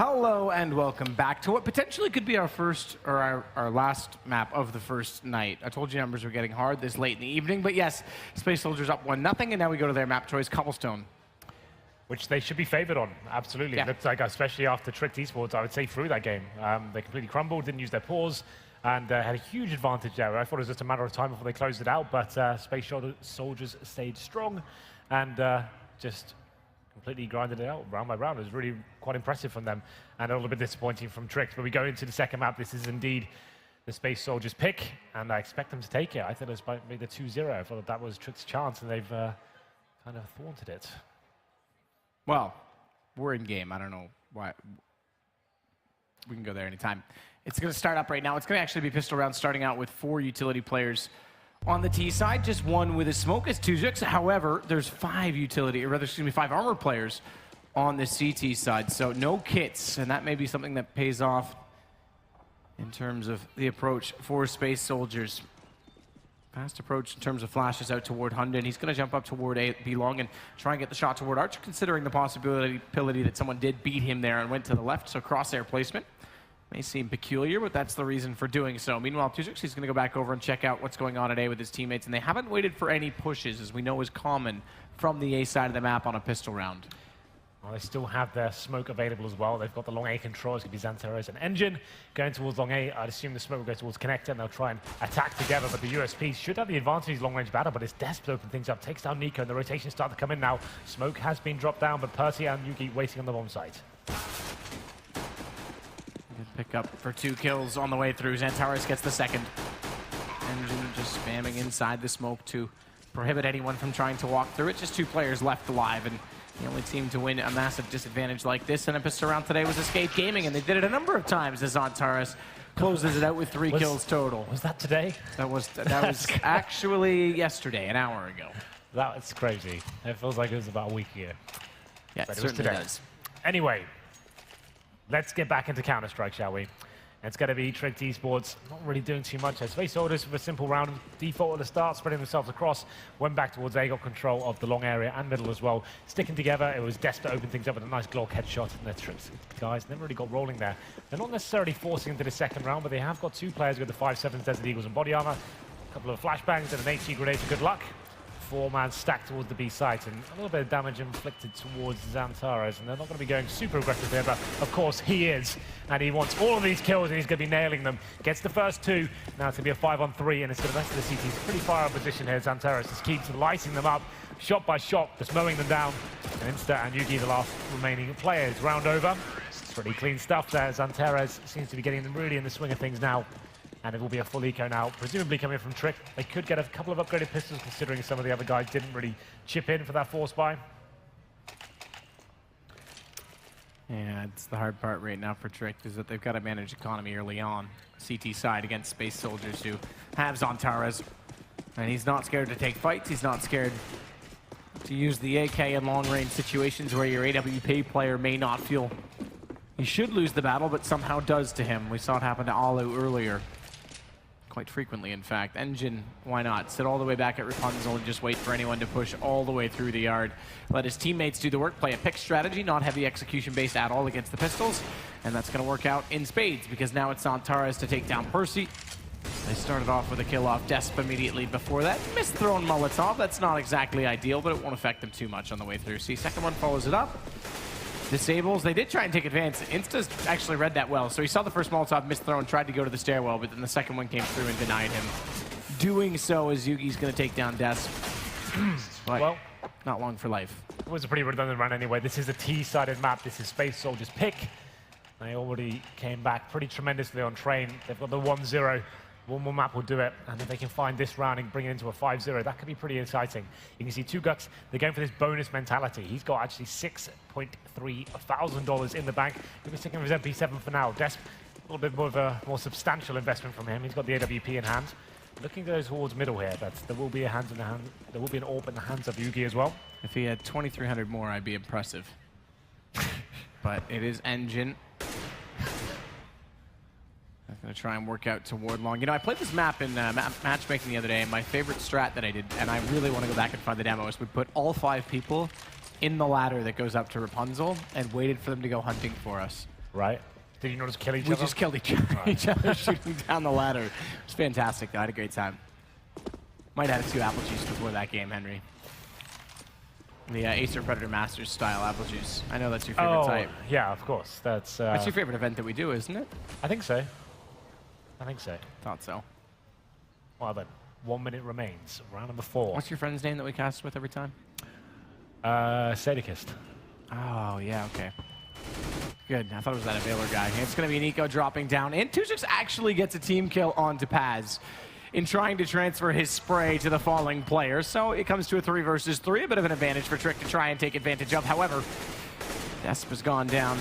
Hello and welcome back to what potentially could be our first or our last map of the first night. I told you numbers were getting hard this late in the evening, but yes, Space Soldiers up 1-0, and now we go to their map choice, Cobblestone. Which they should be favored on, absolutely. Yeah. It looks like, especially after Tricked eSports, I would say through that game. They completely crumbled, didn't use their pause, and had a huge advantage there. I thought it was just a matter of time before they closed it out, but Space Soldiers stayed strong and just completely grinded it out round by round. It was really quite impressive from them and a little bit disappointing from Tricked. But we go into the second map. This is indeed the Space Soldiers pick, and I expect them to take it. I think this might be the 2-0. I thought that was Tricked's chance, and they've kind of thwarted it. Well, we're in game. I don't know why. We can go there anytime. It's going to start up right now. It's going to actually be pistol round, starting out with 4 utility players on the T side, just 1 with a smoke. It's 2 Zooks. However, there's 5 utility, or rather, excuse me, 5 armor players on the CT side. So no kits, and that may be something that pays off in terms of the approach for Space Soldiers. Fast approach in terms of flashes out toward Hunden. He's going to jump up toward B Long and try and get the shot toward Archer, considering the possibility that someone did beat him there and went to the left. So crosshair placement may seem peculiar, but that's the reason for doing so. Meanwhile, 2 Zooks, he's going to go back over and check out what's going on at A with his teammates, and they haven't waited for any pushes, as we know is common from the A side of the map on a pistol round. Well, they still have their smoke available as well. They've got the long A control. It's going to be Xanteros and Engine going towards long A. I'd assume the smoke will go towards Connector, and they'll try and attack together. But the USP should have the advantage long-range battle, but it's desperate to open things up. Takes down Nico, and the rotations start to come in now. Smoke has been dropped down, but Percy and Yugi waiting on the bomb site. Pick up for 2 kills on the way through. Xantares gets the second. Engine just spamming inside the smoke to prohibit anyone from trying to walk through it. Just 2 players left alive, and the only team to win a massive disadvantage like this in a pistol round today was Escape Gaming, and they did it a number of times as Xantares closes it out with 3 kills total. Was that today? That was actually yesterday, an hour ago. That's crazy. It feels like it was about a week ago. Yeah, but it it was certainly today. does. Anyway, let's get back into Counter-Strike, shall we? It's going to be Tricked eSports, not really doing too much. Space Soldiers with a simple round, default at the start, spreading themselves across, went back towards A, got control of the long area and middle as well. Sticking together, it was desperate to open things up with a nice Glock headshot, and their Tricked guys never really got rolling there. They're not necessarily forcing into the second round, but they have got 2 players with the 5.7 Desert Eagles and body armor, a couple of flashbangs and an HE grenade for good luck. 4-man stack towards the B site, and a little bit of damage inflicted towards Xantares, and they're not going to be going super aggressive here, but of course he is, and he wants all of these kills, and he's going to be nailing them. Gets the first 2, now it's going to be a 5-on-3, and it's going to rest of the CT. He's pretty far out of position here. Xantares just keeps lighting them up, shot by shot, just mowing them down. And Insta and Yugi, the last remaining players, round over. It's pretty clean stuff there. Xantares seems to be getting them really in the swing of things now. And it will be a full eco now, presumably coming from Trick. They could get a couple of upgraded pistols, considering some of the other guys didn't really chip in for that force buy. Yeah, it's the hard part right now for Trick, is that they've got to manage economy early on. CT side against Space Soldiers, who have Xantares. And he's not scared to take fights. He's not scared to use the AK in long-range situations where your AWP player may not feel he should lose the battle, but somehow does to him. We saw it happen to Alu earlier. Quite frequently, in fact. Engine, why not? Sit all the way back at Rapunzel and just wait for anyone to push all the way through the yard. Let his teammates do the work, play a pick strategy, not heavy execution based at all against the pistols. And that's going to work out in spades, because now it's Xantares to take down Percy. They started off with a kill off Desp immediately before that. Misthrown Molotov, that's not exactly ideal, but it won't affect them too much on the way through. See, second one follows it up. Disables. They did try and take advantage. Insta's actually read that well. So he saw the first Molotov misthrown, tried to go to the stairwell, but then the second one came through and denied him. Doing so as Yugi's going to take down Desp. But well, not long for life. It was a pretty redundant run anyway. This is a T-sided map. This is Space Soldiers' pick. They already came back pretty tremendously on train. They've got the 1-0. One more map will do it, and if they can find this round and bring it into a 5-0, that could be pretty exciting. You can see 2 Gucks, they're going for this bonus mentality. He's got actually $6.3 thousand in the bank. He'll be sticking with his MP7 for now. Desp, a little bit more of a more substantial investment from him. He's got the AWP in hand. Looking to go towards middle here, but there will be a hand in the hand. There will be an AWP in the hands of Yugi as well. If he had 2,300 more, I'd be impressive. But it is Engine. I'm going to try and work out toward long. You know, I played this map in matchmaking the other day, and my favorite strat that I did, and I really want to go back and find the demo, is we put all 5 people in the ladder that goes up to Rapunzel and waited for them to go hunting for us. Right? Did you not just kill each We other? just killed each other shooting down the ladder. It was fantastic. I had a great time. Might have had 2 apple juice before that game, Henry. The Acer Predator Masters style apple juice. I know that's your favorite type. Yeah, of course. That's your favorite event that we do, isn't it? I think so. I think so. Thought so. Well then, 1 minute remains. Round number 4. What's your friend's name that we cast with every time? Sadikist. Oh, yeah, okay. Good. I thought it was that Valor guy. It's going to be Nico dropping down. And Tuzix actually gets a team kill onto Paz in trying to transfer his spray to the falling player. So it comes to a 3 versus 3, a bit of an advantage for Trick to try and take advantage of. However, Desp has gone down,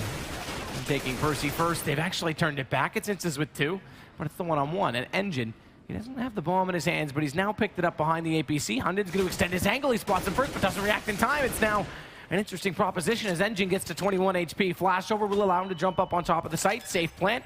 taking Percy first. They've actually turned it back. It's instances with 2, but it's the one-on-one. And Engine, he doesn't have the bomb in his hands, but he's now picked it up behind the APC. Hundon's going to extend his angle. He spots him first, but doesn't react in time. It's now an interesting proposition as Engine gets to 21 HP. Flashover will allow him to jump up on top of the site. Safe plant.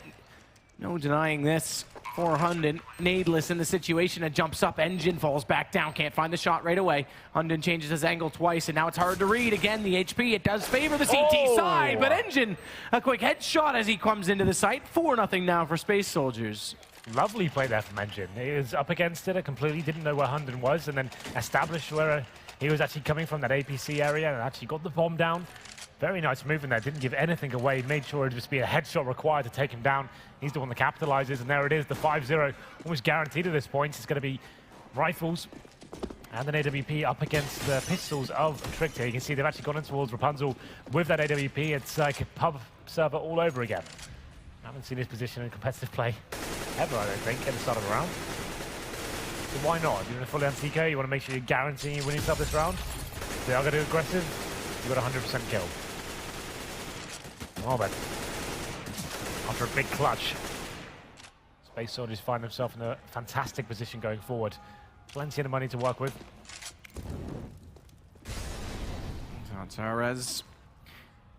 No denying this for Hundon. Nadeless in the situation and jumps up. Engine falls back down. Can't find the shot right away. Hundon changes his angle twice, and now it's hard to read. Again, the HP, it does favor the CT side, but Engine, a quick headshot as he comes into the site. 4-0 now for Space Soldiers. Lovely play there from Engine. He was up against it, completely didn't know where Hundon was, and then established where he was actually coming from, that APC area, and actually got the bomb down. Very nice movement there, didn't give anything away, made sure it'd just be a headshot required to take him down. He's the one that capitalizes, and there it is, the 5-0, almost guaranteed at this point. It's going to be Rifles and an AWP up against the pistols of Trick here. You can see they've actually gone in towards Rapunzel with that AWP. It's like a pub server all over again. I haven't seen his position in competitive play ever, I don't think, at the start of the round. So why not? If you're in a full anti-eco, you want to make sure you're guaranteeing you win yourself this round. If they are going to be aggressive, you've got 100% kill. Well then, after a big clutch, Space Soldiers find themselves in a fantastic position going forward. Plenty of money to work with. Torres,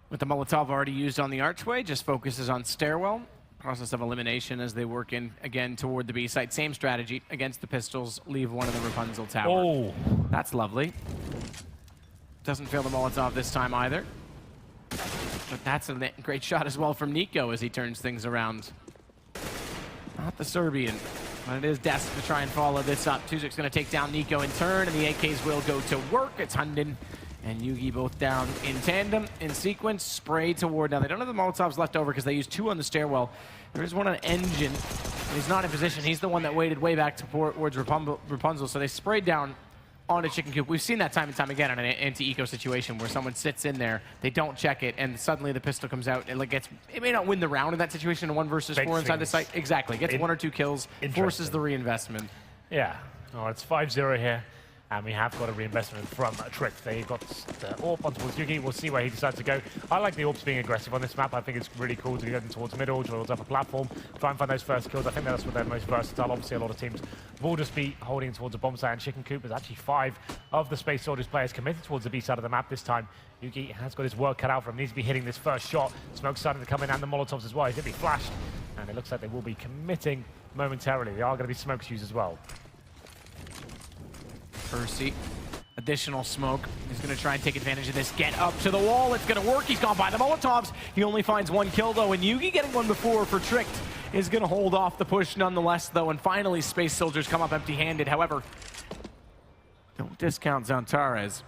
with the Molotov already used on the archway, just focuses on stairwell. Process of elimination as they work in again toward the B site. Same strategy against the pistols. Leave one in the Rapunzel tower. Oh, that's lovely. Doesn't fail the Molotov this time either. But that's a great shot as well from Nico as he turns things around. Not the Serbian, but it is Desp to try and follow this up. Tuzik's going to take down Nico in turn, and the AKs will go to work. It's Hundon and Yugi both down in tandem, in sequence, spray toward. Now, they don't have the Molotovs left over because they used 2 on the stairwell. There is one on Engine, but he's not in position. He's the one that waited way back towards Rapunzel, so they sprayed down on a chicken coop. We've seen that time and time again in an anti-eco situation where someone sits in there, they don't check it, and suddenly the pistol comes out and it may not win the round in that situation, in 1 versus 4 inside the site. Exactly, gets 1 or 2 kills, forces the reinvestment. Yeah, oh, it's 5-0 here. And we have got a reinvestment from Trick. They've got the AWP on towards Yugi. We'll see where he decides to go. I like the AWPs being aggressive on this map. I think it's really cool to go towards middle, towards upper platform, try and find those first kills. I think that's what they're most versatile. Obviously, a lot of teams will just be holding towards a bomb site and chicken coop. There's actually 5 of the Space Soldiers players committed towards the B side of the map this time. Yugi has got his work cut out for him. Needs to be hitting this first shot. Smoke's starting to come in, and the Molotovs as well. He's going to be flashed, and it looks like they will be committing momentarily. They are going to be smokes used as well. Percy. Additional smoke. He's going to try and take advantage of this. Get up to the wall. It's going to work. He's gone by the Molotovs. He only finds 1 kill, though, and Yugi getting 1 before for Tricked is going to hold off the push nonetheless, though, and finally Space Soldiers come up empty-handed. However, don't discount Zantares.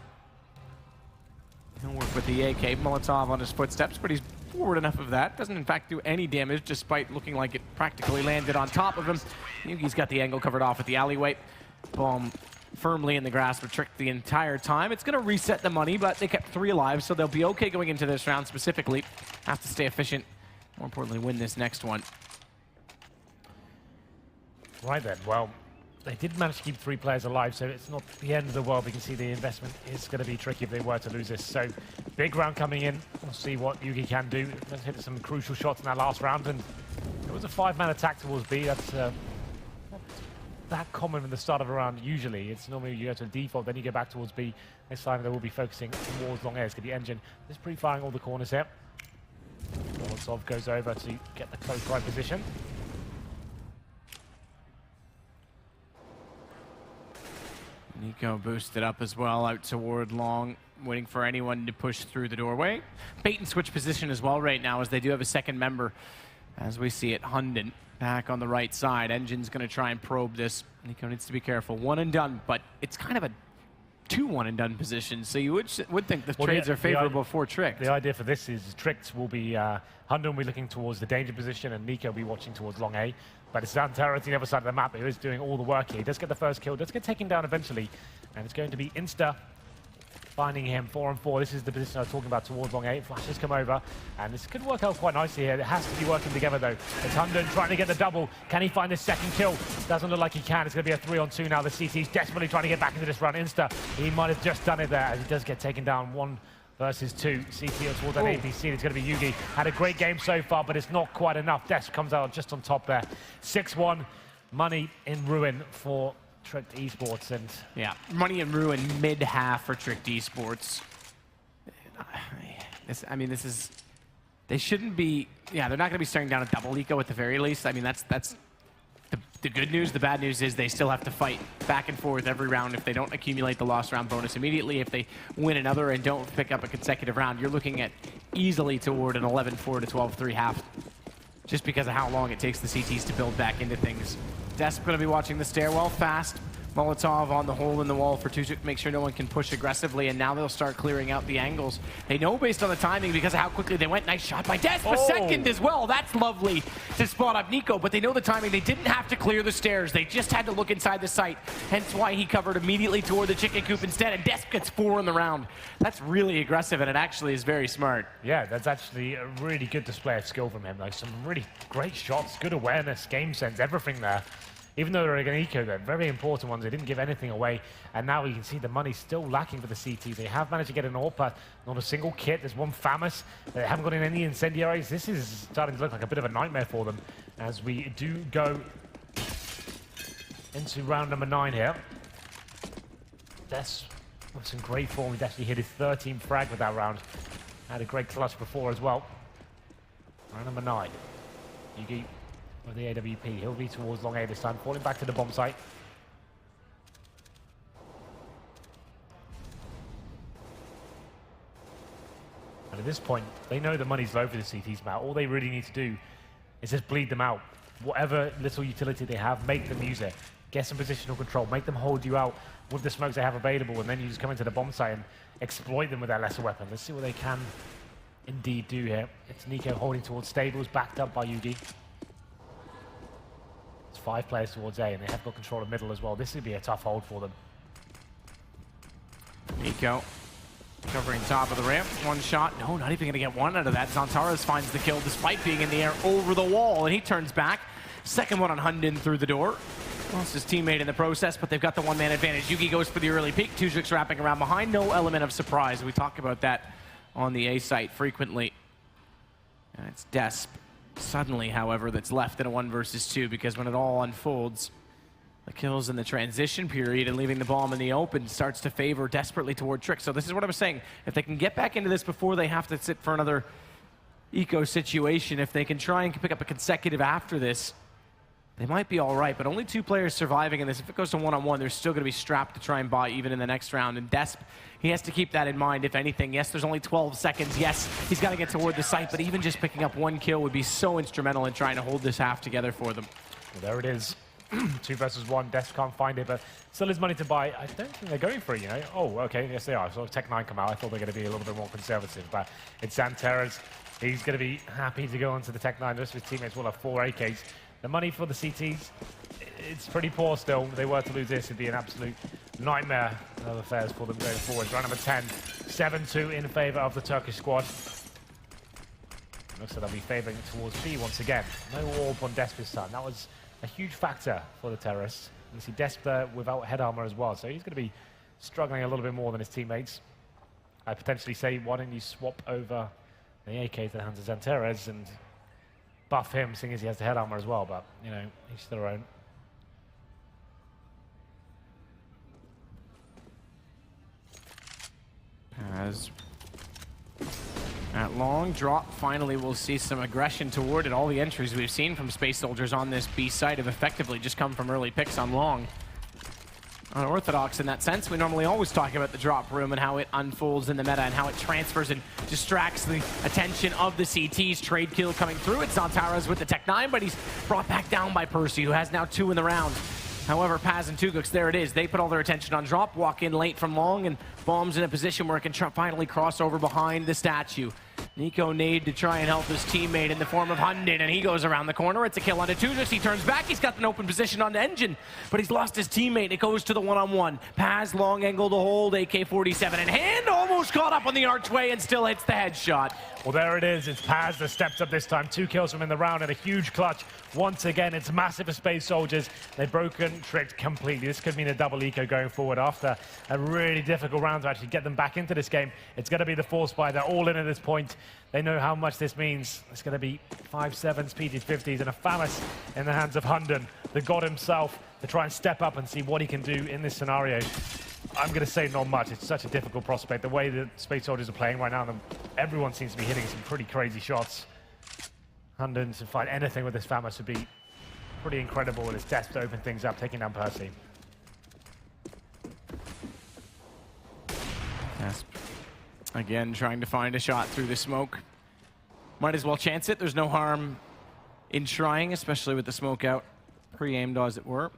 He'll work with the AK. Molotov on his footsteps, but he's forward enough of that. Doesn't, in fact, do any damage, despite looking like it practically landed on top of him. Yugi's got the angle covered off at the alleyway. Bomb firmly in the grasp of Trick the entire time. It's going to reset the money, but they kept 3 alive, so they'll be okay going into this round specifically. Have to stay efficient. More importantly, win this next one. Right then, well, they did manage to keep 3 players alive, so it's not the end of the world. We can see the investment is going to be tricky if they were to lose this. So, big round coming in. We'll see what Yugi can do. Let's hit some crucial shots in that last round, and it was a 5-man attack towards B. That's not that common in the start of a round usually. It's normally you go to a default, then you go back towards B. This time they will be focusing towards long air. It's going to be Engine. Just pre-firing all the corners here. Molotov goes over to get the close right position. Nico boosted up as well out toward long. waiting for anyone to push through the doorway. Bait and switch position as well right now, as they do have a second member. As we see it, Hunden back on the right side. Engine's going to try and probe this. Nico needs to be careful. One and done, but it's kind of a 2 one and done position, so you would think the trades are favorable for Tricked. The idea for this is Tricked will be, Hunden will be looking towards the danger position, and Nico will be watching towards long A. But it's Xantera to the other side of the map who is doing all the work here. He does get the first kill, does get taken down eventually, and it's going to be Insta finding him 4-on-4. This is the position I was talking about towards long A. Flashes come over, and this could work out quite nicely here. It has to be working together though. It's Hunden trying to get the double. Can he find his second kill? Doesn't look like he can. It's going to be a 3-on-2 now. The CT's desperately trying to get back into this run. Insta, he might have just done it there, as he does get taken down 1 versus 2. CT towards an APC. It's going to be Yugi. Had a great game so far, but it's not quite enough. Desk comes out just on top there. 6-1. Money in ruin for Tricked eSports. And yeah, money in ruin mid-half for Tricked eSports. This is... They shouldn't be... Yeah, they're not going to be staring down a double eco at the very least. I mean, that's the good news. The bad news is they still have to fight back and forth every round. If they don't accumulate the lost round bonus immediately, if they win another and don't pick up a consecutive round, you're looking at easily toward an 11-4 to 12-3 half, just because of how long it takes the CTs to build back into things. Desp going to be watching the stairwell fast. Molotov on the hole in the wall for Tujuk to make sure no one can push aggressively, and now they'll start clearing out the angles. They know based on the timing, because of how quickly they went. Nice shot by Desp, a second as well. That's lovely to spot up Nico, but they know the timing. They didn't have to clear the stairs. They just had to look inside the site, hence why he covered immediately toward the chicken coop instead, and Desp gets 4 in the round. That's really aggressive, and it actually is very smart. Yeah, that's actually a really good display of skill from him. Like, some really great shots, good awareness, game sense, everything there. Even though they're an eco, they're very important ones. They didn't give anything away, and now you can see the money's still lacking for the CTs. They have managed to get an AWP, but not a single kit. There's one FAMAS. They haven't got in any incendiaries. This is starting to look like a bit of a nightmare for them as we do go into round number 9 here. That's some great form. He's actually hit his 13th frag with that round. Had a great clutch before as well. Round number 9. Yugi with the AWP. He'll be towards long A this time, falling back to the bomb site. And at this point, they know the money's low for the CTs now. All they really need to do is just bleed them out. Whatever little utility they have, make them use it. Get some positional control, make them hold you out with the smokes they have available, and then you just come into the bomb site and exploit them with their lesser weapon. Let's see what they can indeed do here. It's Nico holding towards stables, backed up by Yugi. 5 players towards A, and they have got control of middle as well. This would be a tough hold for them. Nico covering top of the ramp. 1 shot. No, not even going to get 1 out of that. Zantares finds the kill despite being in the air over the wall, and he turns back. Second one on Hunden through the door. Lost his teammate in the process, but they've got the 1-man advantage. Yugi goes for the early peek. Tujuk's wrapping around behind. No element of surprise. We talk about that on the A site frequently. And it's Desp. Suddenly, however, that's left in a 1 versus 2, because when it all unfolds, the kills in the transition period and leaving the bomb in the open starts to favor desperately toward Trick. So this is what I was saying. If they can get back into this before they have to sit for another eco situation, if they can try and pick up a consecutive after this, they might be all right. But only 2 players surviving in this. If it goes to 1-on-1, they're still going to be strapped to try and buy even in the next round. And Desp, he has to keep that in mind, if anything. Yes, there's only 12 seconds. Yes, he's got to get toward the site, but even just picking up 1 kill would be so instrumental in trying to hold this half together for them. Well, there it is. 2 versus 1. Desp can't find it, but still is money to buy. I don't think they're going for it, you know. Oh, okay, yes they are. So Tech9 come out. I thought they were going to be a little bit more conservative, but it's Xantera's. He's going to be happy to go onto the Tech9. The rest of his teammates will have 4 AKs. The money for the CTs, it's pretty poor still. If they were to lose this, it'd be an absolute nightmare of affairs for them going forward. Round number 10, 7-2 in favor of the Turkish squad. Looks like they'll be favoring towards B once again. No AWP on Desp this time. That was a huge factor for the terrorists. You see Desp there without head armor as well, so he's going to be struggling a little bit more than his teammates. I'd potentially say, why don't you swap over the AK to the hands of Xantares and buff him, seeing as he has the head armor as well, but, you know, each to their own. As at long drop, finally we'll see some aggression toward it. All the entries we've seen from Space Soldiers on this B site have effectively just come from early picks on long. unorthodox in that sense. We normally always talk about the drop room and how it unfolds in the meta and how it transfers and distracts the attention of the CTs. Trade kill coming through. It's Zantaras with the Tech 9, but he's brought back down by Percy, who has now 2 in the round. However, Paz and Tugux, there it is. They put all their attention on drop, walk in late from long, and Bomb's in a position where it can finally cross over behind the statue. Nico nade to try and help his teammate in the form of Hundin, and he goes around the corner. It's a kill onto Tugux. He turns back. He's got an open position on Engine, but he's lost his teammate. It goes to the one-on-one. Paz, long angle to hold, AK-47 in hand, almost caught up on the archway and still hits the headshot. Well, there it is. It's Paz that steps up this time. 2 kills from in the round and a huge clutch. Once again, it's massive for Space Soldiers. They've broken Tricked completely. This could mean a double eco going forward after a really difficult round to actually get them back into this game. It's going to be the Force Buy. They're all in at this point. They know how much this means. It's going to be 5-7s, PG-50s, and a Famas in the hands of Hundon, the god himself, to try and step up and see what he can do in this scenario. I'm going to say not much. It's such a difficult prospect. The way that Space Soldiers are playing right now, everyone seems to be hitting some pretty crazy shots. Hundon to find anything with this Famas would be pretty incredible, and it's desperate to open things up, taking down Percy. Yes. Again, trying to find a shot through the smoke. Might as well chance it. There's no harm in trying, especially with the smoke out. Pre-aimed, as it were.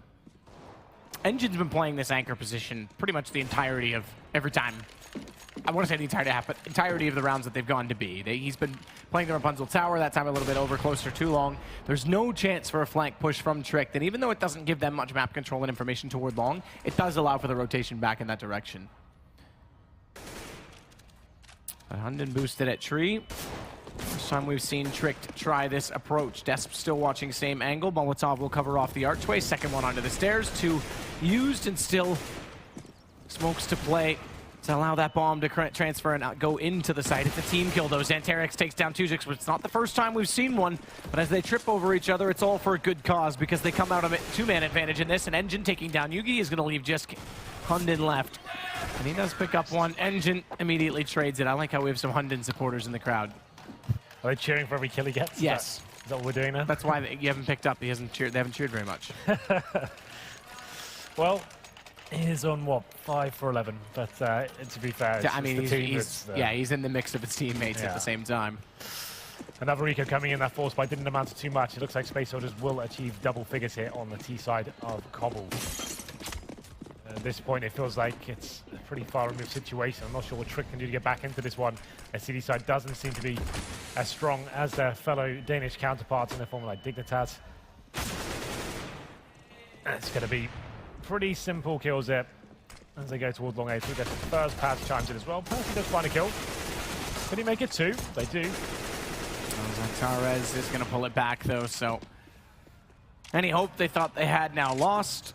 Engine's been playing this anchor position pretty much the entirety of every time. I want to say the entirety of the rounds that they've gone to B. He's been playing the Rapunzel Tower, that time a little bit over, closer too long. There's no chance for a flank push from Tricked, and even though it doesn't give them much map control and information toward long, it does allow for the rotation back in that direction. But Hundon boosted at tree. First time we've seen Tricked try this approach. Desp still watching same angle. Molotov will cover off the archway. Second one onto the stairs. 2 used and still smokes to play to allow that bomb to transfer and go into the site. It's a team kill though. Xantarix takes down Tugux, but it's not the first time we've seen one. But as they trip over each other, it's all for a good cause because they come out of it 2-man advantage in this. And Engine taking down Yugi is going to leave just Hundon left. And he does pick up one. Engine immediately trades it. I like how we have some Hundon supporters in the crowd. Are they cheering for every kill he gets? Yes. Is that what we're doing now? That's why you haven't picked up. They haven't cheered very much. Well, he's on what, 5 for 11. But to be fair, I mean, he's in the mix of his teammates at the same time. Another eco coming in. That Force Buy didn't amount to too much. It looks like Space Soldiers will achieve double figures here on the T side of Cobble. At this point, it feels like it's a pretty far removed situation. I'm not sure what Trick can do to get back into this one. SCD side doesn't seem to be as strong as their fellow Danish counterparts in the form like Dignitas. It's going to be pretty simple kills there as they go towards long A. There's the first Paz chimes in as well. Percy does find a kill. Can he make it 2? They do. Zantares is going to pull it back though, so any hope they thought they had now lost.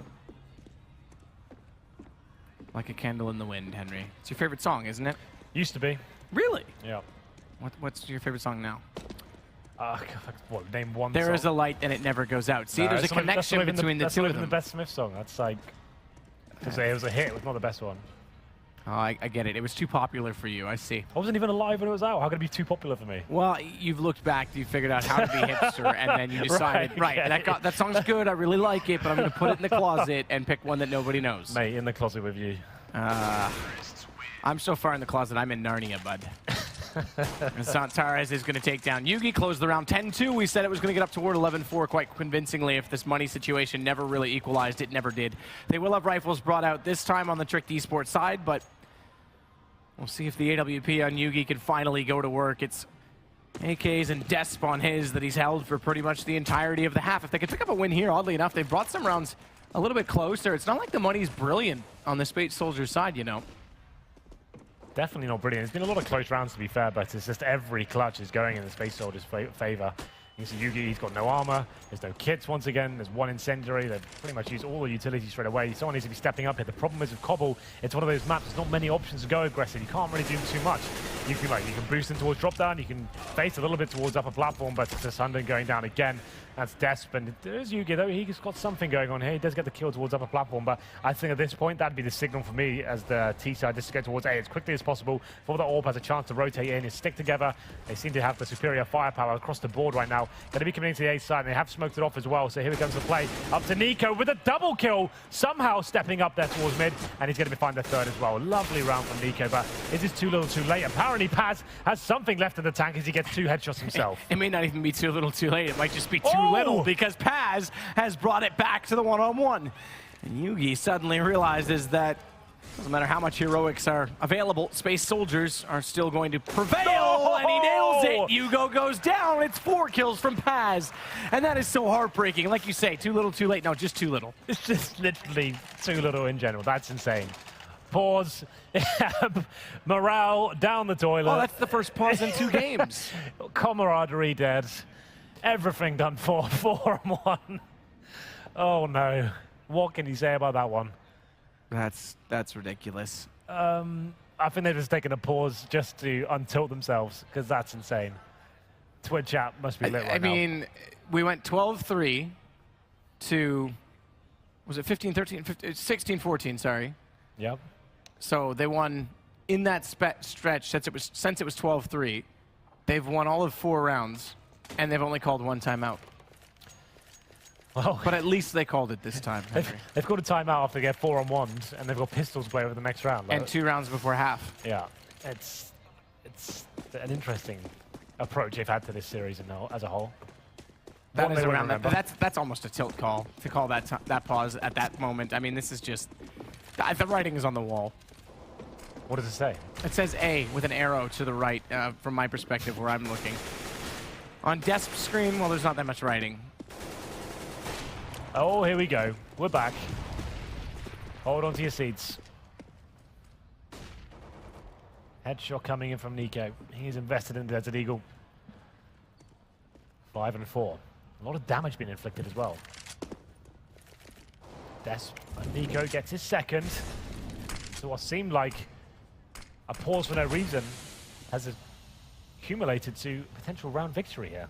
Like a candle in the wind, Henry. It's your favorite song, isn't it? Used to be. Really? Yeah. What's your favorite song now? What, name one There song. is a light and it never goes out. See, there's a connection between the two of them. That's not even the best Smith song. That's like, it was a hit. It was not the best one. Oh, I get it. It was too popular for you. I see. I wasn't even alive when it was out. How could it be too popular for me? Well, you've looked back, you figured out how to be hipster, and then you decided, that song's good, I really like it, but I'm going to put it in the closet and pick one that nobody knows. Mate, in the closet with you. I'm so far in the closet, I'm in Narnia, bud. Zantares is going to take down Yugi, close the round 10-2. We said it was going to get up toward 11-4 quite convincingly if this money situation never really equalized. It never did. They will have rifles brought out this time on the Tricked eSports side, but we'll see if the AWP on Yugi can finally go to work. It's AKs and Desp on his that he's held for pretty much the entirety of the half. If they could pick up a win here, oddly enough, they've brought some rounds a little bit closer. It's not like the money's brilliant on the Space Soldier side, you know. Definitely not brilliant. There's been a lot of close rounds, to be fair, but it's just every clutch is going in the Space Soldiers' favor. You can see Yugi, he's got no armor. There's no kits once again. There's one incendiary. They've pretty much used all the utilities straight away. Someone needs to be stepping up here. The problem is with Cobble, it's one of those maps. There's not many options to go aggressive. You can't really do too much. You can boost in towards drop down. You can face a little bit towards upper platform, but it's just Hundon going down again. That's Desp, and there's Yugi though. He's got something going on here. He does get the kill towards upper platform, but I think at this point that'd be the signal for me as the T side just to get towards A as quickly as possible. For the AWP has a chance to rotate in and stick together. They seem to have the superior firepower across the board right now. now. Going to be coming into the A side, and they have smoked it off as well. So here comes the play up to Nico with a double kill, somehow stepping up there towards mid, and he's going to find the third as well. Lovely round from Nico, but it is too little too late. Apparently Paz has something left in the tank as he gets 2 headshots himself. It may not even be too little too late. It might just be too little, because Paz has brought it back to the one-on-one. And Yugi suddenly realizes that doesn't matter how much heroics are available, Space Soldiers are still going to prevail, and he nails it. Hugo goes down. It's 4 kills from Paz, and that is so heartbreaking. Like you say, too little, too late. No, just too little. It's just literally too little in general. That's insane. Pause. Morale down the toilet. Oh, that's the first pause in 2 games. Camaraderie dead. Everything done for 4-on-1. Oh no. What can you say about that one? That's ridiculous. I think they've just taken a pause just to untilt themselves, because that's insane. Twitch chat must be lit right now. I mean, we went 12-3 to, was it 15-13, 16-14, sorry. Yep. So they won in that stretch since it was 12-3. They've won all of 4 rounds, and they've only called 1 timeout. Well, but at least they called it this time. They've called a timeout after they get 4-on-1s, and they've got pistols play over the next round. And 2 rounds before half. Yeah, it's an interesting approach they've had to this series as a whole. That is around that. That's almost a tilt call to call that pause at that moment. I mean, this is just the writing is on the wall. What does it say? It says A with an arrow to the right, from my perspective where I'm looking. On desk screen, well, there's not that much writing. Oh, here we go. We're back. Hold on to your seats. Headshot coming in from Nico. He's invested in Desert Eagle. 5 and 4. A lot of damage being inflicted as well. Nico gets his second. So what seemed like a pause for no reason has accumulated to potential round victory here.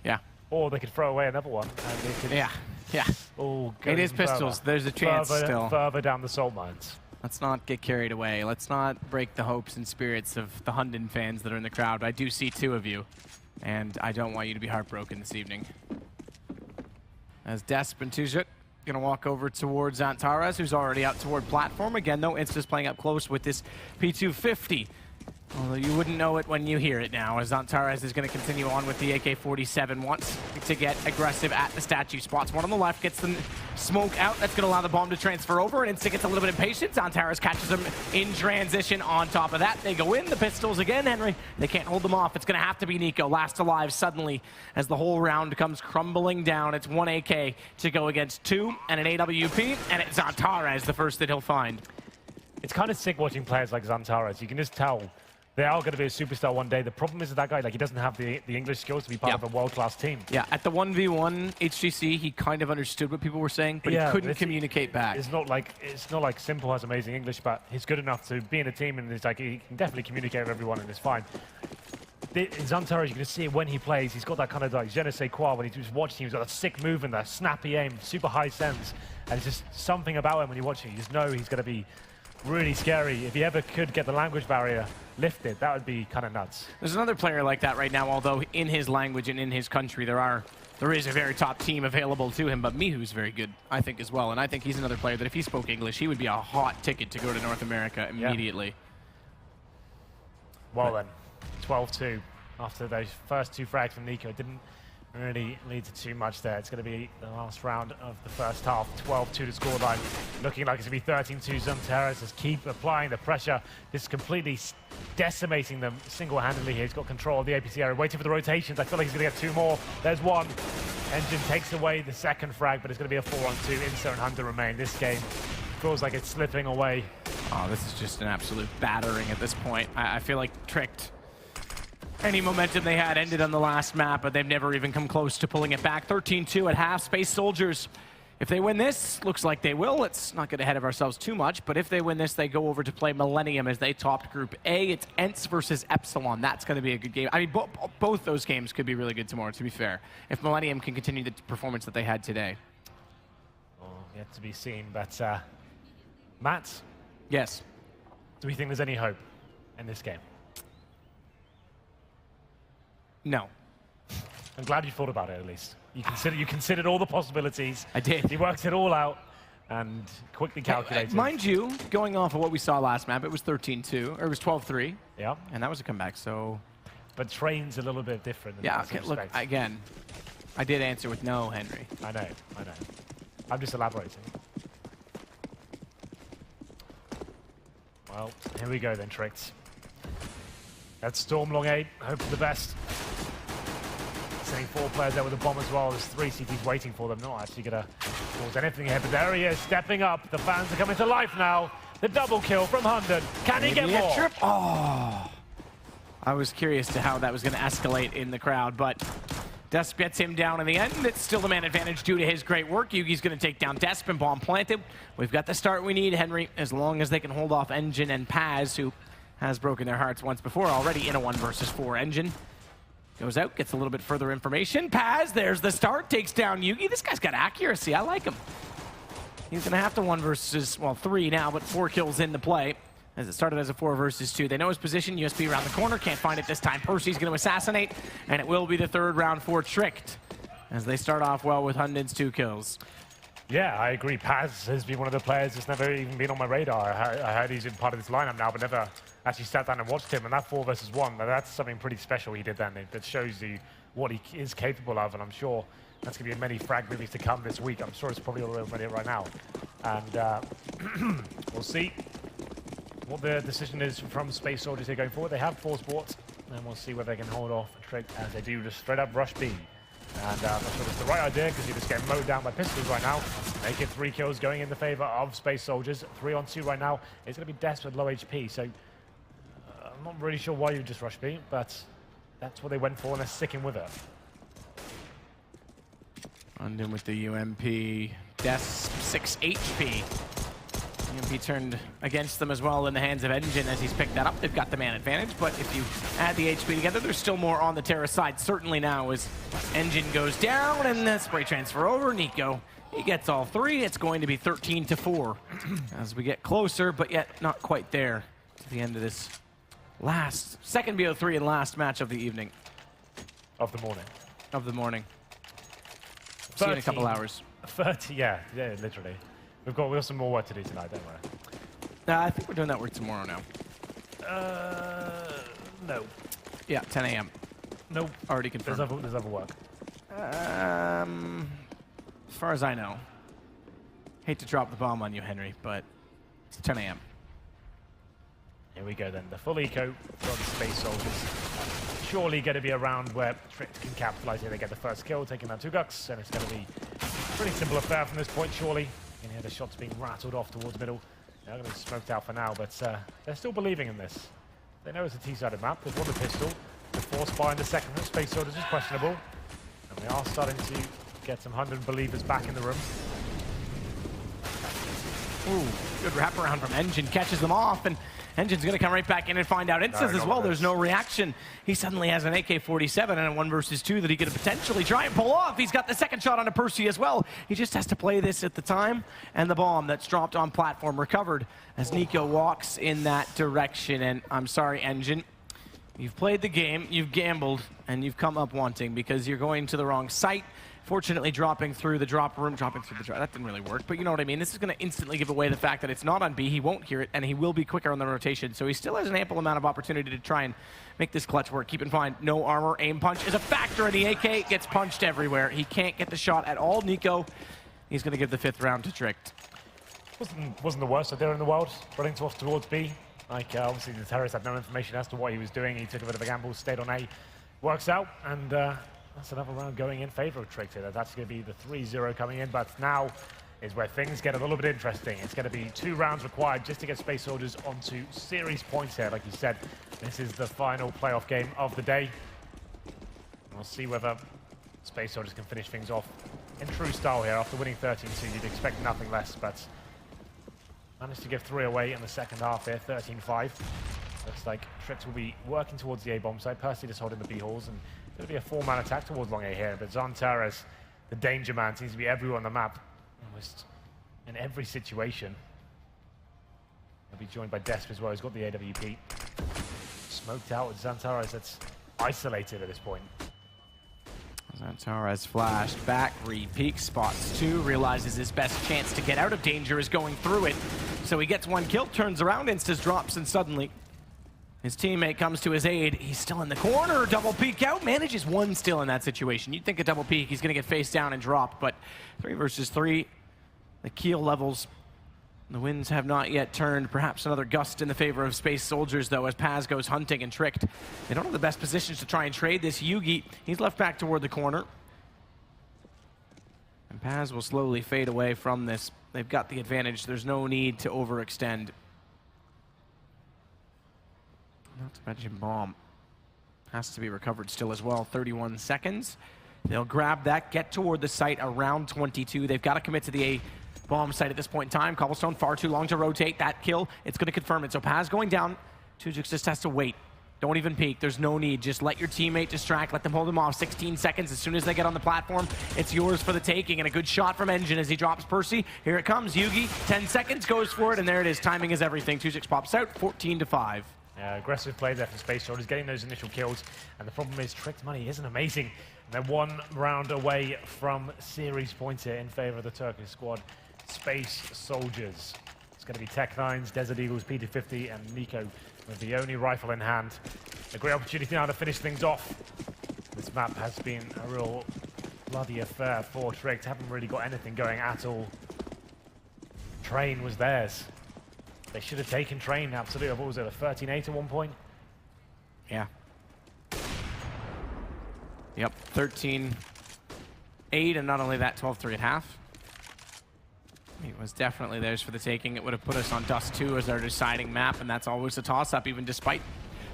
Yeah. Or they could throw away another one. And they could yeah. Oh, it is pistols. There's a chance still. Further down the salt mines. Let's not get carried away. Let's not break the hopes and spirits of the Hunden fans that are in the crowd. I do see 2 of you, and I don't want you to be heartbroken this evening. As Desp and Tujut going to walk over towards Antares, who's already out toward platform. Again, though, Insta's playing up close with this P250. Although you wouldn't know it when you hear it now, as Antares is going to continue on with the AK-47, wants to get aggressive at the statue spots. One on the left gets the smoke out. That's going to allow the bomb to transfer over, and Insta gets a little bit impatient. Antares catches him in transition. On top of that, they go in. The pistols again, Henry. They can't hold them off. It's going to have to be Nico, last alive suddenly, as the whole round comes crumbling down. It's 1 AK to go against 2 and an AWP, and it's Antares, the first that he'll find. It's kind of sick watching players like Antares. You can just tell they are going to be a superstar one day. The problem is that guy, like, he doesn't have the English skills to be part of a world-class team. Yeah, at the 1v1 HGC, he kind of understood what people were saying, but he couldn't communicate back. It's not like Simple has amazing English, but he's good enough to be in a team, and it's like he can definitely communicate with everyone, and it's fine. In Antares, you can see it when he plays. He's got that kind of like je ne sais quoi when he's just watching. He's got a sick move and that snappy aim, super high sense, and it's just something about him when you watch him. You just know he's going to be really scary. If he ever could get the language barrier lifted, that would be kind of nuts. There's another player like that right now, although in his language and in his country there is a very top team available to him, but Mihu's very good, I think, as well. And I think he's another player that if he spoke English, he would be a hot ticket to go to North America immediately. Yeah. Well then, 12-2 after those first 2 frags from Nico. Didn't really lead to too much there. It's going to be the last round of the first half. 12-2 to scoreline. Looking like it's going to be 13-2. Zantares just keep applying the pressure. This is completely decimating them single-handedly here. He's got control of the APC area. Waiting for the rotations. I feel like he's going to get 2 more. There's 1. Engine takes away the second frag, but it's going to be a 4-on-2. Insta and Hunter remain. This game feels like it's slipping away. Oh, this is just an absolute battering at this point. I feel like Tricked. Any momentum they had ended on the last map, but they've never even come close to pulling it back. 13-2 at half. Space Soldiers, if they win this, looks like they will. Let's not get ahead of ourselves too much, but if they win this, they go over to play Millennium as they topped Group A. It's Ents versus Epsilon. That's going to be a good game. I mean, both those games could be really good tomorrow, to be fair, if Millennium can continue the performance that they had today. Well, yet to be seen, but Matt? Yes? Do we think there's any hope in this game? No. I'm glad you thought about it at least. You considered all the possibilities. I did. He worked it all out and quickly calculated. Mind you, going off of what we saw last map, it was 13-2, or it was 12-3. Yeah. And that was a comeback, so... But Train's a little bit different. Yeah, okay, look, again, I did answer with no, Henry. I know. I'm just elaborating. Well, here we go then, Tricks. Let's storm long A, hope for the best. Sending 4 players there with a bomb as well. There's 3 CTs waiting for them. Not actually going to cause anything here, but there he is, stepping up. The fans are coming to life now. The double kill from Hunden. Can he get more? Trip. Oh! I was curious to how that was going to escalate in the crowd, but Desp gets him down in the end. It's still the man advantage due to his great work. Yugi's going to take down Desp and bomb planted. We've got the start we need, Henry, as long as they can hold off Engine and Paz, who has broken their hearts once before already in a 1 versus 4. Engine goes out, gets a little bit further information. Paz, there's the start, takes down Yugi. This guy's got accuracy. I like him. He's going to have to 1 versus, well, 3 now, but 4 kills in the play. As it started as a 4 versus 2. They know his position, USB around the corner, can't find it this time. Percy's going to assassinate, and it will be the 3rd round for Tricked, as they start off well with Hunden's 2 kills. Yeah, I agree. Paz has been one of the players that's never even been on my radar. I heard he's in part of this lineup now, but never actually sat down and watched him. And that 4 versus 1, that's something pretty special he did then. That shows you what he is capable of, and I'm sure that's going to be many frag movies to come this week. I'm sure it's probably already right now. And we'll see what the decision is from Space Soldiers here going forward. They have 4 sports, and we'll see whether they can hold off Trick as they do just straight up rush B. And I'm not sure it's the right idea because you just get mowed down by pistols right now. Make it 3 kills going in the favor of Space Soldiers. 3 on 2 right now. It's going to be Des with low HP, so I'm not really sure why you just rush B, but that's what they went for, and they're sticking with it. Hunden with the UMP. Des 6 HP. UMP turned against them as well in the hands of Engine as he's picked that up. They've got the man advantage, but if you add the HP together, there's still more on the Terra side. Certainly now as Engine goes down and the spray transfer over. Nico, he gets all 3. It's going to be 13-4 as we get closer, but yet not quite there to the end of this second BO3 and last match of the evening. Of the morning. Of the morning. See you in a couple hours. 30, yeah, literally. We've got some more work to do tonight, don't worry. I think we're doing that work tomorrow now. No. Yeah, 10 a.m. Nope. Already confirmed. There's other work. As far as I know. Hate to drop the bomb on you, Henry, but it's 10 a.m. Here we go then. The full eco from the Space Soldiers. Surely going to be a round where Trick can capitalize here. They get the first kill, taking down 2 Gucks, and it's going to be a pretty simple affair from this point, surely. You can hear the shots being rattled off towards middle. They're going to be smoked out for now, but they're still believing in this. They know it's a T-sided map. They've won the pistol. The force fire in the second from Space Soldiers is questionable. And we are starting to get some Hunden believers back in the room. Ooh, good wraparound from Engine. Catches them off, and Engine's going to come right back in and find out instance as well. There's no reaction. He suddenly has an AK-47 and a 1 versus 2 that he could potentially try and pull off. He's got the second shot onto Percy as well. He just has to play this at the time, and the bomb that's dropped on platform recovered as Nico walks in that direction. And I'm sorry, Engine. You've played the game, you've gambled, and you've come up wanting because you're going to the wrong site. Fortunately, dropping through the drop room, that didn't really work, but you know what I mean. This is going to instantly give away the fact that it's not on B. He won't hear it, and he will be quicker on the rotation. So he still has an ample amount of opportunity to try and make this clutch work. Keep in mind, no armor, aim punch is a factor, and the AK gets punched everywhere. He can't get the shot at all. Nico, he's going to give the 5th round to Tricked. Wasn't the worst idea in the world, running off towards B. Like, obviously the terrorists had no information as to what he was doing. He took a bit of a gamble, stayed on A. Works out, and that's another round going in favor of Tricked here. That's going to be the 3-0 coming in, but now is where things get a little bit interesting. It's going to be 2 rounds required just to get Space Soldiers onto series points here. Like you said, this is the final playoff game of the day. And we'll see whether Space Soldiers can finish things off in true style here. After winning 13-2, you'd expect nothing less, but managed to give 3 away in the second half here, 13-5. Looks like Tricked will be working towards the A-bomb side. Percy just holding the B-halls, and it's going to be a 4-man attack towards long A here. But Zontaras, the danger man, seems to be everywhere on the map, almost in every situation. He'll be joined by Desp as well. He's got the AWP. Smoked out with Zontaras. That's isolated at this point. Zantares flashed back, re-peek, spots 2, realizes his best chance to get out of danger is going through it. So he gets 1 kill, turns around, Instas drops, and suddenly his teammate comes to his aid. He's still in the corner, double peek out, manages 1 still in that situation. You'd think a double peek, he's gonna get face down and dropped, but 3 versus 3, the kill levels, the winds have not yet turned. Perhaps another gust in the favor of Space Soldiers, though, as Paz goes hunting and tricked. They don't have the best positions to try and trade this. Yugi, he's left back toward the corner. And Paz will slowly fade away from this. They've got the advantage. There's no need to overextend. Not to mention bomb has to be recovered still as well. 31 seconds. They'll grab that, get toward the site around 22. They've got to commit to the A bomb site at this point in time. Cobblestone far too long to rotate. That kill, it's going to confirm it. So Paz going down. Tujix just has to wait. Don't even peek. There's no need. Just let your teammate distract. Let them hold him off. 16 seconds. As soon as they get on the platform, it's yours for the taking. And a good shot from Engine as he drops Percy. Here it comes. Yugi, 10 seconds, goes for it. And there it is. Timing is everything. Tujix pops out, 14-5. Aggressive play there from Space Soldiers, getting those initial kills. And the problem is Tricked Money isn't amazing. And they're 1 round away from series points here in favor of the Turkish squad. Space Soldiers. It's going to be Tech9s, Desert Eagles, PT50, and Nico with the only rifle in hand. A great opportunity now to finish things off. This map has been a real bloody affair for Tricked. Haven't really got anything going at all. Train was theirs. They should have taken Train, absolutely. What was it, a 13-8 at one point? Yeah. Yep, 13-8, and not only that, 12-3 at half. It was definitely theirs for the taking. It would have put us on Dust 2 as our deciding map, and that's always a toss-up, even despite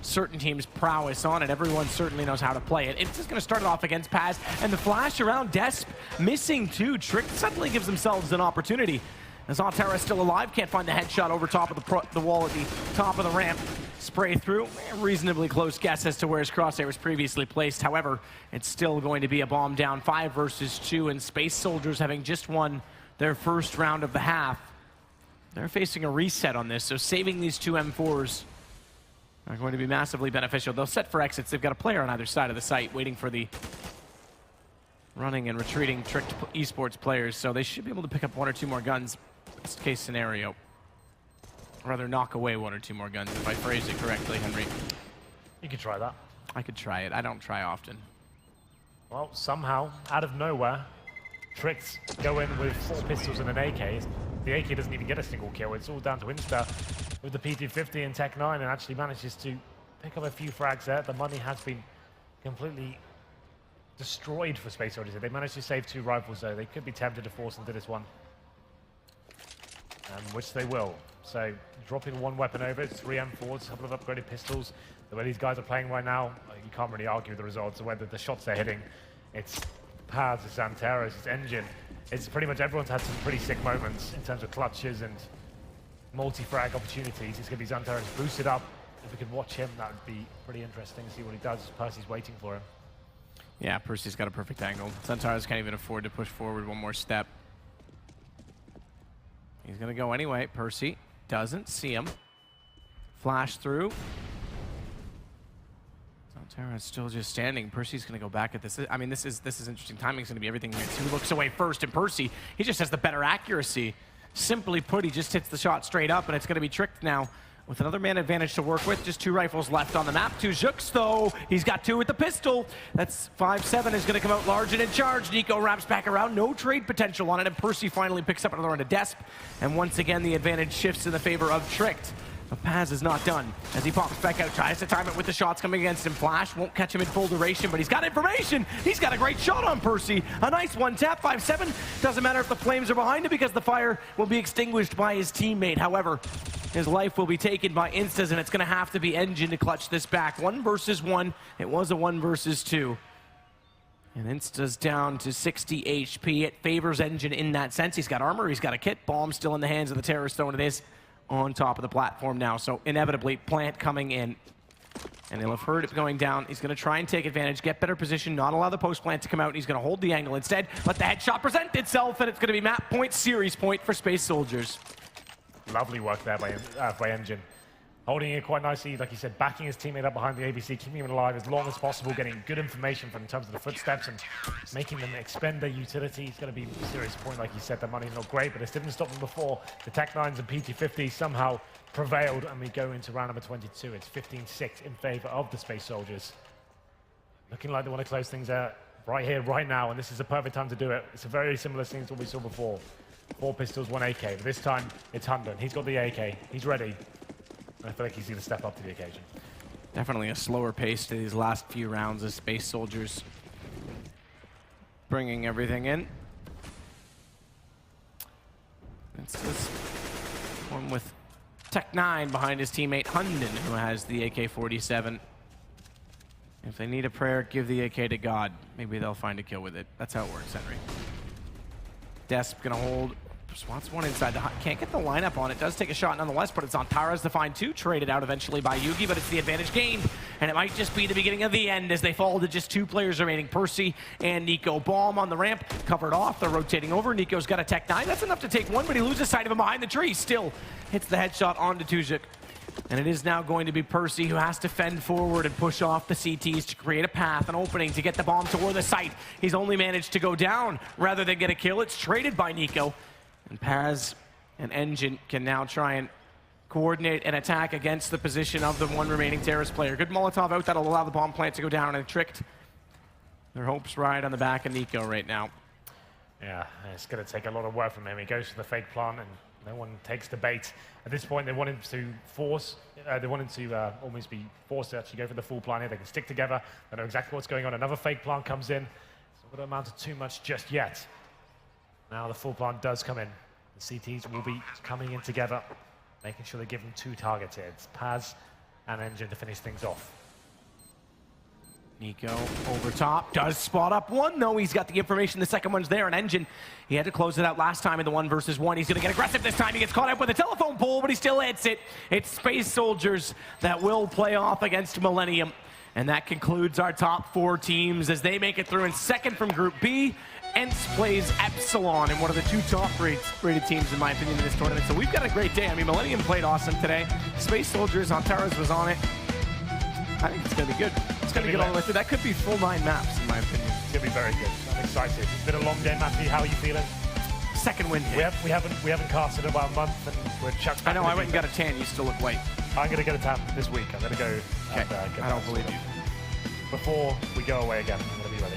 certain teams' prowess on it. Everyone certainly knows how to play it. It's just going to start it off against Paz, and the flash around Desp, missing 2. Trick suddenly gives themselves an opportunity. As Altera still alive, can't find the headshot over top of the wall at the top of the ramp. Spray through, reasonably close guess as to where his crosshair was previously placed. However, it's still going to be a bomb down, 5 versus 2, and Space Soldiers having just won their first round of the half. They're facing a reset on this, so saving these 2 M4s are going to be massively beneficial. They'll set for exits. They've got a player on either side of the site waiting for the running and retreating Tricked eSports players, so they should be able to pick up 1 or 2 more guns. Best case scenario. Or rather, knock away 1 or 2 more guns, if I phrase it correctly, Henry. You could try that. I could try it. I don't try often. Well, somehow, out of nowhere, Tricked go in with 4 pistols and an AK. The AK doesn't even get a single kill. It's all down to Insta with the PT50 and Tech9, and actually manages to pick up a few frags there. The money has been completely destroyed for Space Soldiers. They managed to save 2 rifles, though. They could be tempted to force into this one. Which they will. So dropping 1 weapon over, it's 3 M4s, a couple of upgraded pistols. The way these guys are playing right now, you can't really argue with the results of whether the shots they're hitting. It's Paz, it's Zantares, it's Engine. It's pretty much everyone's had some pretty sick moments in terms of clutches and multi-frag opportunities. It's going to be Zantares boosted up. If we could watch him, that would be pretty interesting to see what he does. Percy's waiting for him. Yeah, Percy's got a perfect angle. Zantares can't even afford to push forward 1 more step. He's going to go anyway. Percy doesn't see him. Flash through. Zantares still just standing. Percy's going to go back at this. I mean, this is interesting. Timing's going to be everything. He looks away first, and Percy, he just has the better accuracy. Simply put, he just hits the shot straight up, and it's going to be Tricked now with another man advantage to work with. Just 2 rifles left on the map. Tujix, though, he's got 2 with the pistol. That's 5-7 is going to come out large and in charge. Nico wraps back around. No trade potential on it, and Percy finally picks up another one to Desp. And once again, the advantage shifts in the favor of Tricked. But Paz is not done. As he pops back out, tries to time it with the shots coming against him. Flash won't catch him in full duration, but he's got information. He's got a great shot on Percy. A nice 1-tap, 5-7. Doesn't matter if the flames are behind him because the fire will be extinguished by his teammate. However, his life will be taken by Instas, and it's going to have to be Engine to clutch this back. 1 versus 1. It was a 1 versus 2. And Insta's down to 60 HP. It favors Engine in that sense. He's got armor, he's got a kit. Bomb still in the hands of the terrorist, though, and it is on top of the platform now. So inevitably, Plant coming in. And he'll have heard it going down. He's going to try and take advantage, get better position, not allow the post plant to come out. He's going to hold the angle instead. Let the headshot present itself, and it's going to be map point, series point for Space Soldiers. Lovely work there by Engine. holding it quite nicely, like you said, backing his teammate up behind the ABC, keeping him alive as long as possible, getting good information from in terms of the footsteps and making them expend their utility. It's going to be a serious point, like you said, the money's not great, but it didn't stop them before. The Tech-9s and PT-50 somehow prevailed, and we go into round number 22. It's 15-6 in favor of the Space Soldiers. Looking like they want to close things out right here, right now, and this is the perfect time to do it. It's a very similar thing to what we saw before. 4 pistols, 1 AK, but this time it's Hunden. He's got the AK, he's ready. I feel like he's going to step up to the occasion. Definitely a slower pace to these last few rounds as Space Soldiers bringing everything in. It's this one with Tech-9 behind his teammate Hunden, who has the AK-47. If they need a prayer, give the AK to God. Maybe they'll find a kill with it. That's how it works, Henry. Desp gonna hold. Swats one inside. Can't get the lineup on it. Does take a shot nonetheless, but it's on Tara's to find 2. Traded out eventually by Yugi, but it's the advantage gained. And it might just be the beginning of the end as they fall to just 2 players remaining. Percy and Nico. Bomb on the ramp. Covered off. They're rotating over. Nico's got a Tech-9. That's enough to take one, but he loses sight of him behind the tree. Still hits the headshot onto Tuzik. And it is now going to be Percy who has to fend forward and push off the CTs to create a path, an opening to get the bomb toward the site. He's only managed to go down rather than get a kill. It's traded by Nico. And Paz and Engine can now try and coordinate an attack against the position of the one remaining terrorist player. Good Molotov out that'll allow the bomb plant to go down, and tricked their hopes ride on the back of Nico right now. Yeah, it's going to take a lot of work from him. He goes for the fake plant, and no one takes the bait. At this point, they want him to force, almost be forced to actually go for the full plant here. They can stick together. They know exactly what's going on. Another fake plant comes in. It's not going to amount to too much just yet. Now the full plant does come in. The CTs will be coming in together, making sure they give them 2 targets here. It's Paz and Engine to finish things off. Nico over top, does spot up one. No, he's got the information. The second one's there, and Engine, he had to close it out last time in the 1 versus 1. He's going to get aggressive this time. He gets caught up with a telephone pole, but he still hits it. It's Space Soldiers that will play off against Millennium. And that concludes our top 4 teams as they make it through in second from Group B. ENCE plays Epsilon in one of the 2 top-rated teams, in my opinion, in this tournament. So we've got a great day. I mean, Millennium played awesome today. Space Soldiers, Antares was on it. I think it's going to be good. It's going to be good all the way through. That could be full 9 maps, in my opinion. It's going to be very good. I'm excited. It's been a long day, Matthew. How are you feeling? Second win here. We haven't casted in about a month, and we're chucked back. I know, I went and got a tan. You still look white. I'm going to get a tan this week. I'm going to go. Okay. I don't believe you. Before we go away again, I'm going to be ready.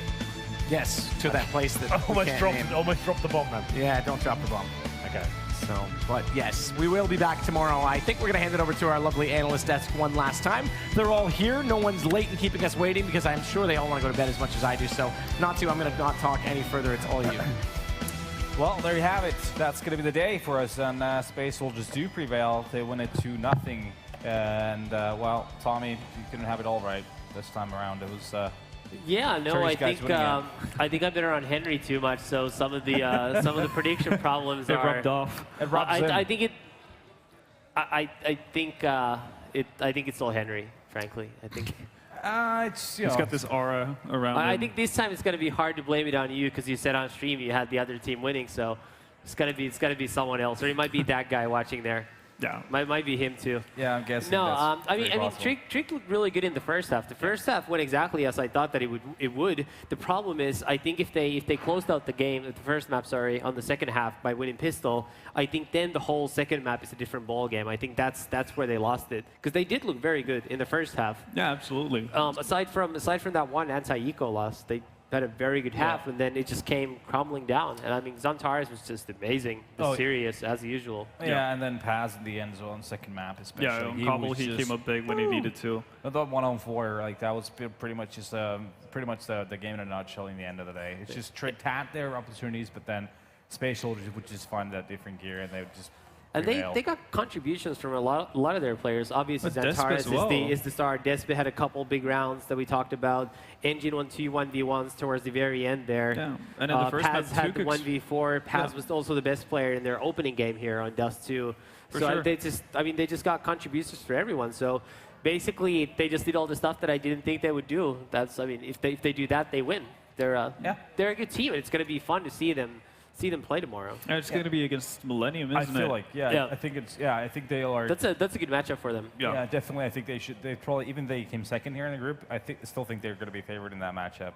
Yes, to that place that almost dropped the bomb, man. Yeah, don't drop the bomb. Okay. So, but yes, we will be back tomorrow. I think we're going to hand it over to our lovely analyst desk one last time. They're all here. No one's late and keeping us waiting because I'm sure they all want to go to bed as much as I do. So, I'm going to not talk any further. It's all you. Well, there you have it. That's going to be the day for us. And Space Soldiers do prevail. They win it 2-0. And, well, Tommy, you couldn't have it all right this time around. It was... Yeah, no, I think I've been around Henry too much, so some of the prediction problems are rubbed off. I think it's still Henry, frankly. I think he's got this aura around him. I think this time it's going to be hard to blame it on you because you said on stream you had the other team winning, so it's going to be someone else, or it might be that guy watching there. Yeah. Might be him too. Yeah, I'm guessing. No, I mean, Trick looked really good in the first half. The first half went exactly as I thought that it would. The problem is, I think if they closed out the game, the first map, sorry, on the second half by winning pistol, I think then the whole second map is a different ball game. I think that's where they lost it because they did look very good in the first half. Yeah, absolutely. Aside from that one anti-eco loss, they had a very good half, and then it just came crumbling down. And I mean, Zantares was just amazing, serious as usual. Yeah, and then Paz in the end zone on second map, especially. Yeah, on Cobble, he came up big when he needed to. I thought 1-on-4, like that was pretty much just the game in a nutshell. In the end of the day, it's just Trick had their opportunities, but then Space Soldiers would just find that different gear, and they would just. And they got contributions from a lot of their players. Obviously, Zantares is the star. Despe had a couple big rounds that we talked about. Engine won 2 1v1s towards the very end there. Yeah. And in the first Paz had the 1v4. Paz was also the best player in their opening game here on Dust 2. They just got contributions for everyone. So basically, they just did all the stuff that I didn't think they would do. If they do that, they win. They're a good team. It's going to be fun to see them see them play tomorrow. And it's going to be against Millennium, isn't it? I feel like, I think it's, I think they are. That's a good matchup for them. Yeah, definitely. I think they should. They probably, even they came second here in the group. I still think they're going to be favored in that matchup.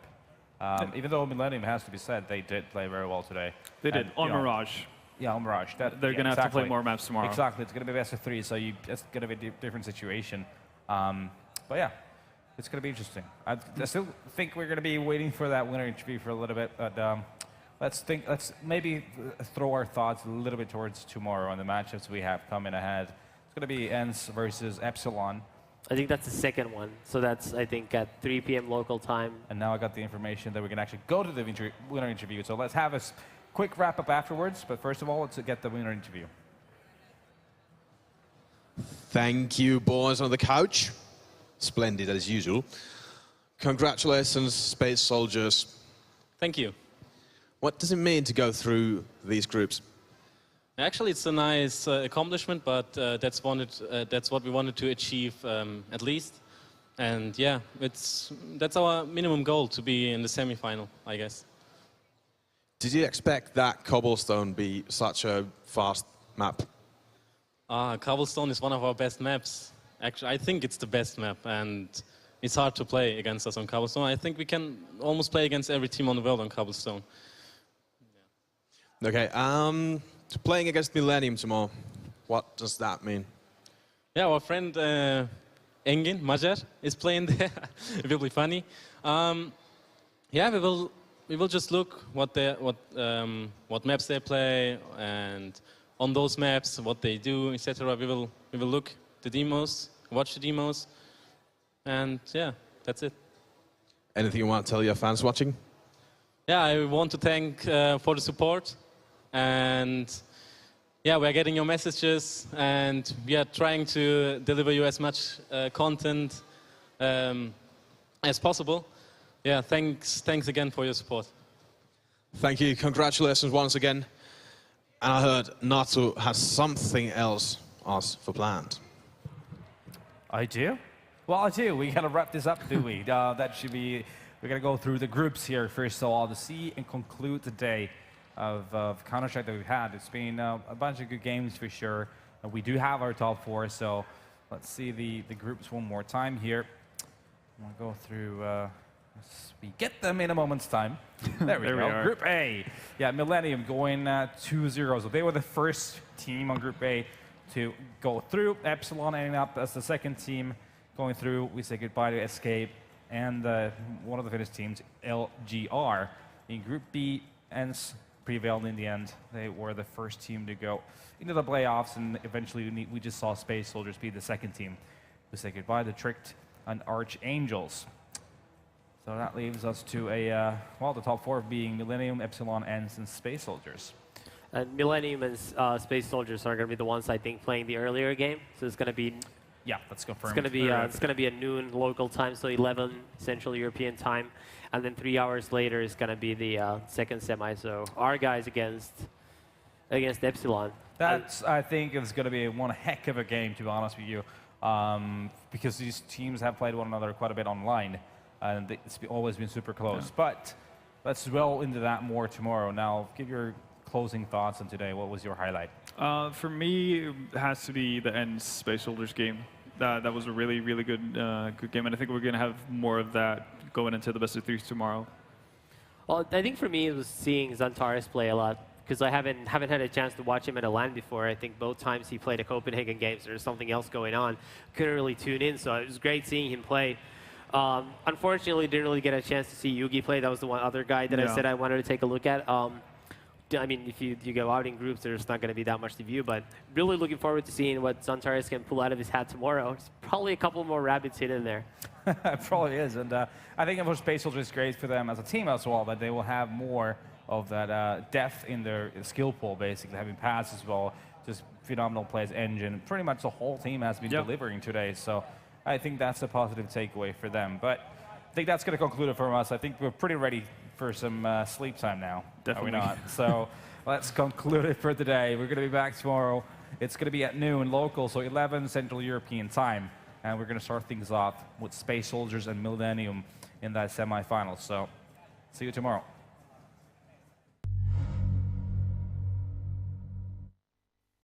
Even though Millennium has to be said, they did play very well today. They did on Mirage. Yeah, on Mirage. They're going to have to play more maps tomorrow. Exactly. It's going to be best of 3, so it's going to be a different situation. But yeah, it's going to be interesting. I still think we're going to be waiting for that winner interview for a little bit. But let's maybe throw our thoughts a little bit towards tomorrow on the matchups we have coming ahead. It's going to be ENCE versus Epsilon. I think that's the second one. So that's, I think, at 3 p.m. local time. And now I got the information that we can actually go to the winner interview. So let's have a quick wrap-up afterwards. But first of all, let's get the winner interview. Thank you, boys on the couch. Splendid, as usual. Congratulations, Space Soldiers. Thank you. What does it mean to go through these groups? Actually, it's a nice accomplishment, but that's what we wanted to achieve at least. And yeah, that's our minimum goal, to be in the semi-final, I guess. Did you expect that Cobblestone be such a fast map? Cobblestone is one of our best maps. Actually, I think it's the best map, and it's hard to play against us on Cobblestone. I think we can almost play against every team on the world on Cobblestone. Yeah. Okay, playing against Millennium tomorrow, what does that mean? Yeah, our friend Engin Majer is playing there. It will be funny. Yeah, we will just look what maps they play, and on those maps what they do, etc. We will look the demos, watch the demos, and yeah, that's it. Anything you want to tell your fans watching? Yeah, I want to thank for the support, and yeah, we're getting your messages, and we are trying to deliver you as much content as possible. Yeah, thanks again for your support. Thank you. Congratulations once again. And I heard Nato has something else for planned. I do? Well, I do. We got to wrap this up, do we? That should be... We're going to go through the groups here first of all to see and conclude the day of Counter-Strike that we've had. It's been a bunch of good games for sure. We do have our top 4, so let's see the groups one more time here. I'm going to go through... we get them in a moment's time. There we go. Group A. Yeah, Millennium going 2-0. So they were the first team on Group A to go through. Epsilon ending up as the second team going through. We say goodbye to Escape and one of the Finnish teams, LGR. In Group B, ENCE prevailed in the end. They were the first team to go into the playoffs, and eventually we just saw Space Soldiers be the second team. We say goodbye to Tricked and Archangels. So that leaves us to the top 4 being Millennium, Epsilon, ENCE, and Space Soldiers. And Millennium and Space Soldiers are going to be the ones, I think, playing the earlier game. So it's going to be... Yeah, that's confirmed. It's going to be at noon local time, so 11 Central European time. And then 3 hours later is going to be the second semi. So our guys against Epsilon. I think it's going to be one heck of a game, to be honest with you. Because these teams have played one another quite a bit online. And it's always been super close. Yeah. But let's dwell into that more tomorrow. Now, give your closing thoughts on today. What was your highlight? For me, it has to be the ENCE Space Soldiers game. That was a really, really good game, and I think we're going to have more of that going into the best of 3 tomorrow. Well, I think for me, it was seeing Xantares play a lot, because I haven't had a chance to watch him at a LAN before. I think both times he played a Copenhagen game, so there's something else going on. Couldn't really tune in, so it was great seeing him play. Unfortunately, didn't really get a chance to see Yugi play. That was the one other guy that I said I wanted to take a look at. I mean, if you go out in groups, there's not going to be that much to view, but really looking forward to seeing what Xantares can pull out of his hat tomorrow. There's probably a couple more rabbits hidden there. It probably is, and I think for Space Soldiers, it's great for them as a team as well, that they will have more of that depth in their skill pool, basically, having Pass as well, just phenomenal plays, Engine. Pretty much the whole team has been delivering today, so I think that's a positive takeaway for them. But I think that's going to conclude it for us. I think we're pretty ready for some sleep time now. Definitely. Are we not? So let's conclude it for today. We're going to be back tomorrow. It's going to be at noon local, so 11 Central European time. And we're going to start things off with Space Soldiers and Millennium in that semifinal. So see you tomorrow.